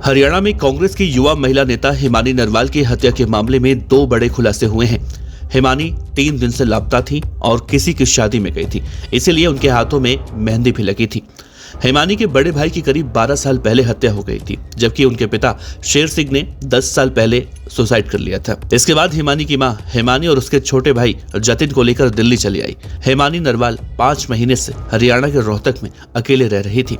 हरियाणा में कांग्रेस की युवा महिला नेता हिमानी नरवाल की हत्या के मामले में 2 बड़े खुलासे हुए हैं। हिमानी 3 दिन से लापता थी और किसी की शादी में गई थी, इसीलिए उनके हाथों में मेहंदी भी लगी थी। हिमानी के बड़े भाई की करीब 12 साल पहले हत्या हो गई थी, जबकि उनके पिता शेर सिंह ने 10 साल पहले सुसाइड कर लिया था। इसके बाद हिमानी की मां हिमानी और उसके छोटे भाई जतिन को लेकर दिल्ली चली आई। हिमानी नरवाल 5 महीने से हरियाणा के रोहतक में अकेले रह रही थी।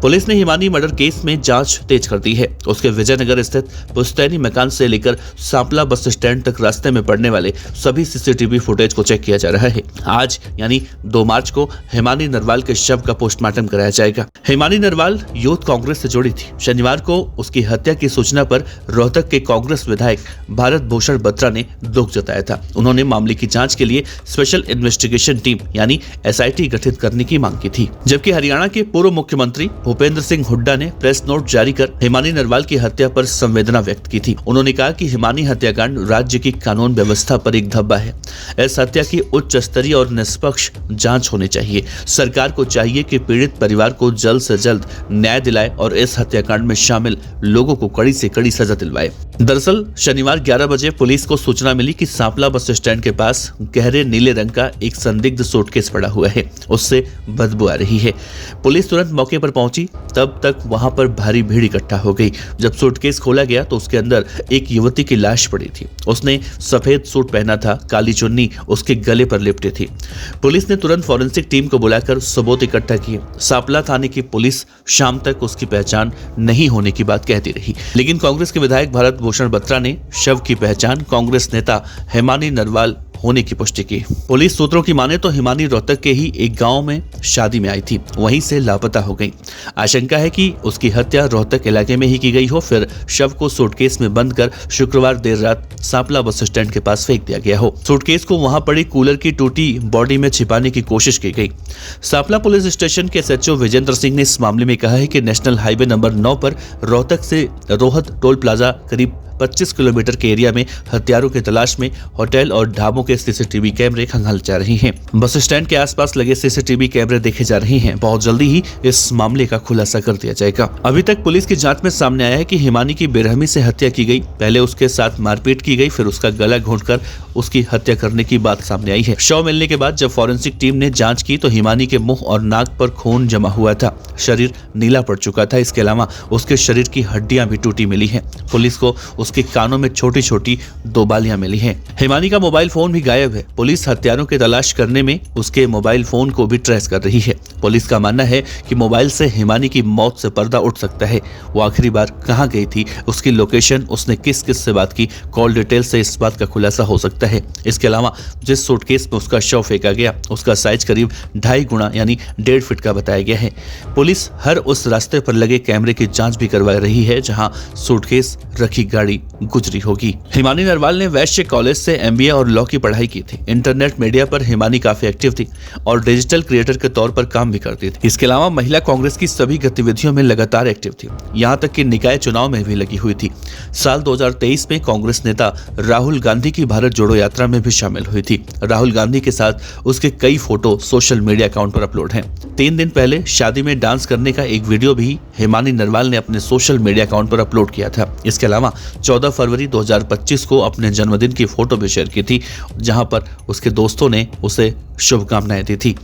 पुलिस ने हिमानी मर्डर केस में जांच तेज कर दी है। उसके विजयनगर स्थित पुश्तैनी मकान से लेकर सांपला बस स्टैंड तक रास्ते में पड़ने वाले सभी सीसीटीवी फुटेज को चेक किया जा रहा है। आज यानी 2 मार्च को हिमानी नरवाल के शव का पोस्टमार्टम कराया जाएगा। हिमानी नरवाल यूथ कांग्रेस से जुड़ी थी। शनिवार को उसकी हत्या की सूचना पर रोहतक के कांग्रेस विधायक भारत भूषण बत्रा ने दुख जताया था। उन्होंने मामले की जांच के लिए स्पेशल इन्वेस्टिगेशन टीम यानी एसआईटी गठित करने की मांग की थी। जबकि हरियाणा के पूर्व मुख्यमंत्री भूपेंद्र सिंह हुड्डा ने प्रेस नोट जारी कर हिमानी नरवाल की हत्या पर संवेदना व्यक्त की थी। उन्होंने कहा कि हिमानी हत्याकांड राज्य की कानून व्यवस्था पर एक धब्बा है। इस हत्या की उच्च स्तरीय और निष्पक्ष जांच होनी चाहिए। सरकार को चाहिए कि पीड़ित परिवार को जल्द से जल्द न्याय दिलाए और इस हत्याकांड में शामिल लोगों को कड़ी से कड़ी सजा दिलवाए। दरअसल शनिवार 11 बजे पुलिस को सूचना मिली कि सांपला बस स्टैंड के पास गहरे नीले रंग का एक संदिग्ध सूटकेस पड़ा हुआ है, उससे बदबू आ रही है। पुलिस तुरंत मौके पर पहुंची, तब तक वहां पर भारी भीड़ इकट्ठा हो गई। जब सूटकेस खोला गया तो उसके अंदर एक युवती की लाश पड़ी थी। उसने सफेद सूट पहना था, काली चुन्नी उसके गले पर लिपटी थी। पुलिस ने तुरंत फॉरेंसिक टीम को बुलाकर सबूत इकट्ठा किए। सांपला थाने की पुलिस शाम तक उसकी पहचान नहीं होने की बात कहती रही, लेकिन कांग्रेस के विधायक भारत भूषण बत्रा ने शव की पहचान कांग्रेस नेता हिमानी नरवाल होने की पुष्टि की। पुलिस सूत्रों की माने तो हिमानी रोहतक के ही एक गांव में शादी में आई थी, वहीं से लापता हो गई। आशंका है कि उसकी हत्या रोहतक इलाके में ही की गई हो, फिर शव को सूटकेस में बंद कर शुक्रवार देर रात सांपला बस स्टैंड के पास फेंक दिया गया हो। सूटकेस को वहां पड़ी कूलर की टूटी बॉडी में छिपाने की कोशिश की गई। सांपला पुलिस स्टेशन के एसएचओ विजेंद्र सिंह ने इस मामले में कहा है कि नेशनल हाईवे नंबर 9 पर रोहतक से रोहत टोल प्लाजा करीब 25 किलोमीटर के एरिया में हत्यारों की तलाश में होटल और ढाबों के सीसीटीवी कैमरे खंगाले जा रहे हैं। बस स्टैंड के आसपास लगे सीसीटीवी कैमरे देखे जा रहे हैं। बहुत jल्दी ही इस मामले का खुलासा कर दिया जाएगा। अभी तक पुलिस की जांच में सामने आया है कि हिमानी की बेरहमी से हत्या की गई। पहले उसके साथ मारपीट की गई, फिर उसका गला घोंटकर उसकी हत्या करने की बात सामने आई है। शव मिलने के बाद जब फॉरेंसिक टीम ने जांच की तो हिमानी के मुंह और नाक पर खून जमा हुआ था, शरीर नीला पड़ चुका था। इसके अलावा उसके शरीर की हड्डियां भी टूटी मिली हैं। पुलिस को उसके कानों में छोटी छोटी 2 बालियां मिली हैं। हिमानी का मोबाइल फोन भी गायब है। पुलिस हत्यारों की तलाश करने में उसके मोबाइल फोन को भी ट्रेस कर रही है। पुलिस का मानना है कि मोबाइल से हिमानी की मौत से पर्दा उठ सकता है। वो आखिरी बार कहां गई थी, उसकी लोकेशन, उसने किस किस से बात की, कॉल डिटेल से इस बात का खुलासा हो सकता है। इसके अलावा जिस सूटकेस में उसका शव फेंका गया उसका साइज करीब 2.5 गुना यानी 1.5 फीट का बताया गया है। पुलिस हर उस रास्ते पर लगे कैमरे की जांच भी करवा रही है जहां सूटकेस रखी गाड़ी गुजरी होगी। हिमानी नरवाल ने वैश्य कॉलेज से एमबीए और लॉ की पढ़ाई की थी। इंटरनेट मीडिया पर हिमानी काफी एक्टिव थी और डिजिटल क्रिएटर के तौर पर काम भी करती थी। इसके अलावा महिला कांग्रेस की सभी गतिविधियों में लगातार एक्टिव थी, यहाँ तक कि निकाय चुनाव में भी लगी हुई थी। साल 2023 में कांग्रेस नेता राहुल गांधी की भारत जोड़ो यात्रा में भी शामिल हुई थी। राहुल गांधी के साथ उसके कई फोटो सोशल मीडिया अकाउंट पर अपलोड हैं। 3 दिन पहले शादी में डांस करने का एक वीडियो भी हिमानी नरवाल ने अपने सोशल मीडिया अकाउंट पर अपलोड किया था। इसके अलावा 14 फरवरी 2025 को अपने जन्मदिन की फोटो भी शेयर की थी, जहां पर उसके दोस्तों ने उसे शुभकामनाएं दी थी।